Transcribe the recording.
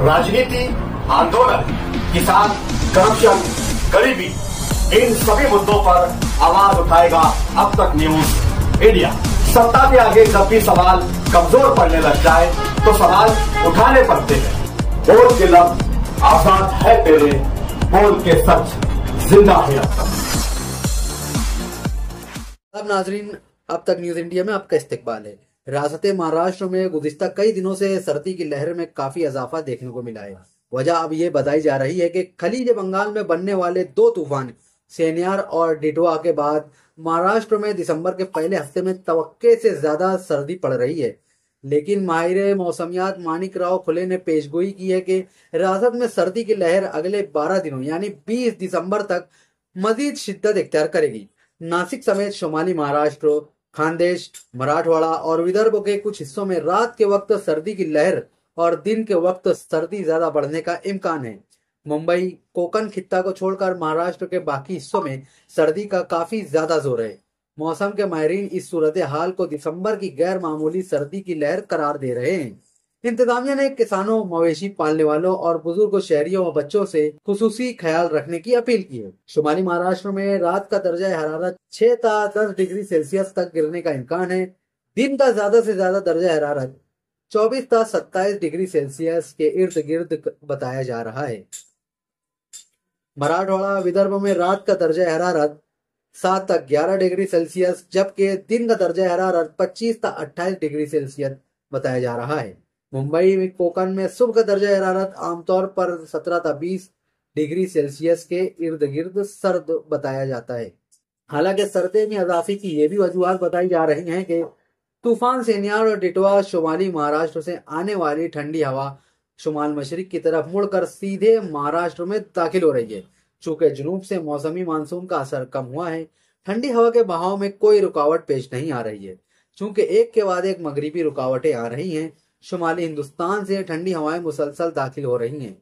राजनीति, आंदोलन, किसान, करप्शन, गरीबी, इन सभी मुद्दों पर आवाज उठाएगा अब तक न्यूज इंडिया। सत्ता के आगे जब भी सवाल कमजोर पड़ने लग जाए तो सवाल उठाने पड़ते हैं। बोल के लफ्ज आजाद है तेरे, बोल के सच जिंदा है अब तक। अब नाजरीन, अब तक न्यूज इंडिया में आपका इस्तकबाल है। रियासत महाराष्ट्र में गुज़िश्ता कई दिनों से सर्दी की लहर में काफी इजाफा देखने को मिला है। वजह अब ये बताई जा रही है कि खलीज बंगाल में बनने वाले दो तूफान सेनियार और डिटवा के बाद महाराष्ट्र में दिसंबर के पहले हफ्ते में तवक्के से ज्यादा सर्दी पड़ रही है। लेकिन माहिर मौसमियात मानिक राव खुले ने पेशगोई की है कि रियासत में सर्दी की लहर अगले 12 दिनों यानी 20 दिसंबर तक मजीद शिद्दत इख्तियार करेगी। नासिक समेत शुमाली महाराष्ट्र, खानदेश, मराठवाड़ा और विदर्भ के कुछ हिस्सों में रात के वक्त सर्दी की लहर और दिन के वक्त सर्दी ज्यादा बढ़ने का इम्कान है। मुंबई, कोकण खित्ता को छोड़कर महाराष्ट्र के बाकी हिस्सों में सर्दी का काफी ज्यादा जोर है। मौसम के माहिरीन इस सूरत हाल को दिसंबर की गैर मामूली सर्दी की लहर करार दे रहे हैं। इंतजामिया ने किसानों, मवेशी पालने वालों और बुजुर्ग शहरियों और बच्चों से खुसूसी ख्याल रखने की अपील की है। शुमाली महाराष्ट्र में रात का दर्जा हरारत 6 ता 10 डिग्री सेल्सियस तक गिरने का इम्कान है। दिन का ज्यादा से ज्यादा दर्जा हरारत 24 ता 27 डिग्री सेल्सियस के इर्द गिर्द बताया जा रहा है। मराठवाड़ा, विदर्भ में रात का दर्जा हरारत 7 तक 11 डिग्री सेल्सियस जबकि दिन का दर्जा हरारत 25 ता 28 डिग्री सेल्सियस बताया जा रहा है। मुंबई में, कोकण में सुबह का दर्जा हरारत आमतौर पर 17 ता 20 डिग्री सेल्सियस के इर्द गिर्द सर्द बताया जाता है। हालांकि सर्दी में इजाफे की ये भी वजूहत बताई जा रही हैं कि तूफान सेनियार और डिटवा शुमाली महाराष्ट्र से आने वाली ठंडी हवा शुमाल मशरिक की तरफ मुड़कर सीधे महाराष्ट्र में दाखिल हो रही है। चूंकि जुनूब से मौसमी मानसून का असर कम हुआ है, ठंडी हवा के बहाव में कोई रुकावट पेश नहीं आ रही है। चूंकि एक के बाद एक मगरिबी रुकावटें आ रही हैं, शुमाली हिंदुस्तान से ठंडी हवाएं मुसलसल दाखिल हो रही हैं।